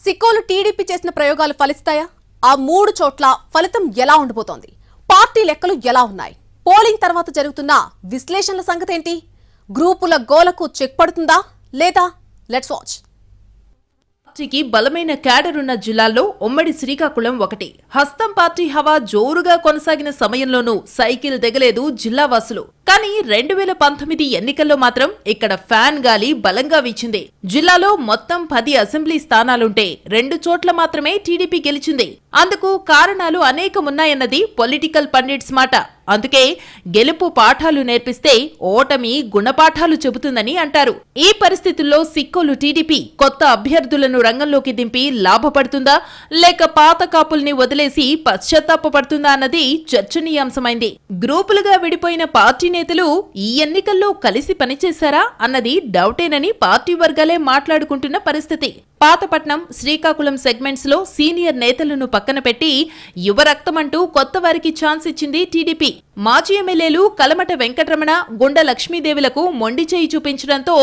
Sikkolu TDP చేసిన ప్రయోగాలు ఫలిస్తాయా? ఆ 3 చోట్ల ఫలితం ఎలా ఉండబోతోంది? పార్టీ లెక్కలు ఎలా ఉన్నాయి? పోలింగ్ తర్వాత జరుగుతున్న విశ్లేషణల సంగతేంటి? గ్రూపుల గోలకు చెక్ పడుతుందా లేదా? Let's watch. పార్టీకి బలమైన క్యాడర్ ఉన్న జిల్లాల్లో ఉమ్మడి శ్రీకాకుళం ఒకటి. హస్తం పార్టీ హవా జోరుగా కొనసాగిన సమయంలోనూ సైకిల్ దిగలేదు జిల్లా వాసులు. కానీ 2019 ఎన్నికల్లో మాత్రం ఇక్కడ ఫ్యాన్ గాలి బలంగా వీచింది. జిల్లాలో మొత్తం 10 అసెంబ్లీ స్థానాలుంటే 2 చోట్ల మాత్రమే టీడీపీ గెలిచింది. అందుకు కారణాలు అనేకమున్నాయన్నది పొలిటికల్ పండిట్స్ మాట. అందుకే గెలుపు పాఠాలు నేర్పిస్తే ఓటమి గుణపాఠాలు చెబుతుందని అంటారు. ఈ పరిస్థితుల్లో సిక్కోలు టీడీపీ కొత్త అభ్యర్థులను రంగంలోకి దింపి లాభపడుతుందా లేక పాత కాపుల్ని వదిలేసి పశ్చాత్తాపడుతుందా అన్నది చర్చనీయాంశమైంది. గ్రూపులుగా విడిపోయిన పార్టీ నేతలు ఈ ఎన్నికల్లో కలిసి పనిచేశారా అన్నది డౌటేనని పార్టీ వర్గాలే మాట్లాడుకుంటున్న పరిస్థితి. పాతపట్నం, శ్రీకాకుళం సెగ్మెంట్స్ లో సీనియర్ నేతలను పక్కన పెట్టి యువ రక్తమంటూ కొత్త వారికి ఛాన్స్ ఇచ్చింది టీడీపీ. మాజీ ఎమ్మెల్యేలు కలమట వెంకటరమణ, గుండ లక్ష్మీదేవులకు మొండి చేయి చూపించడంతో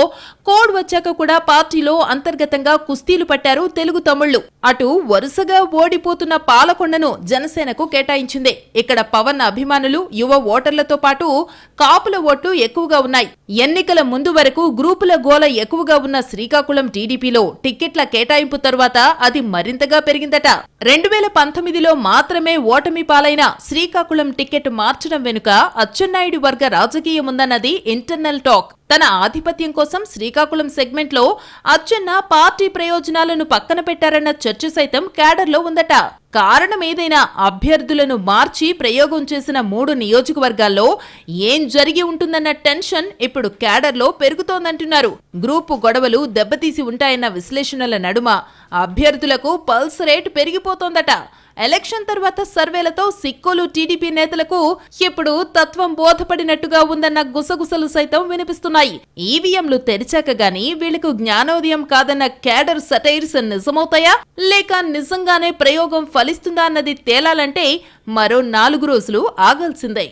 కోడ్ వచ్చాక కూడా పార్టీలో అంతర్గతంగా కుస్తీలు పట్టారు తెలుగు తమ్ముళ్లు. అటు వరుసగా ఓడిపోతున్న పాలకొండను జనసేనకు కేటాయించింది. ఇక్కడ పవన్ అభిమానులు, యువ ఓటర్లతో పాటు కాపుల ఓట్లు ఎక్కువగా ఉన్నాయి. ఎన్నికల ముందు వరకు గ్రూపుల గోల ఎక్కువగా ఉన్న శ్రీకాకుళం టీడీపీలో టిక్కెట్ల కేటాయింపు తరువాత అది మరింతగా పెరిగిందట. 2019లో మాత్రమే ఓటమి పాలైన శ్రీకాకుళం టిక్కెట్ మార్చడం వెనుక అచ్చెన్నాయుడు వర్గ రాజకీయముందన్నది ఇంటర్నల్ టాక్. తన ఆధిపత్యం కోసం శ్రీకాకుళం సెగ్మెంట్ లో అచ్చెన్న పార్టీ ప్రయోజనాలను పక్కన పెట్టారన్న చర్చ సైతం క్యాడర్లో ఉందట. కారణమేదైనా అభ్యర్థులను మార్చి ప్రయోగం చేసిన 3 నియోజకవర్గాల్లో ఏం జరిగి ఉంటుందన్న టెన్షన్ ఇప్పుడు క్యాడర్లో పెరుగుతోందంటున్నారు. గ్రూపు గొడవలు దెబ్బతీసి ఉంటాయన్న విశ్లేషణల నడుమ అభ్యర్థులకు పల్స్ రేట్ పెరిగిపోతోందట. ఎలక్షన్ తర్వాత సర్వేలతో సిక్కోలు టీడీపీ నేతలకు ఇప్పుడు తత్వం బోధపడినట్టుగా ఉందన్న గుసగుసలు సైతం వినిపిస్తున్నాయి. ఈవీఎంలు తెరిచాక గానీ వీళ్లకు జ్ఞానోదయం కాదన్న క్యాడర్ సటైర్స్ నిజమవుతాయా లేక నిజంగానే ప్రయోగం ఫలిస్తుందా అన్నది తేలాలంటే మరో 4 రోజులు ఆగాల్సిందే.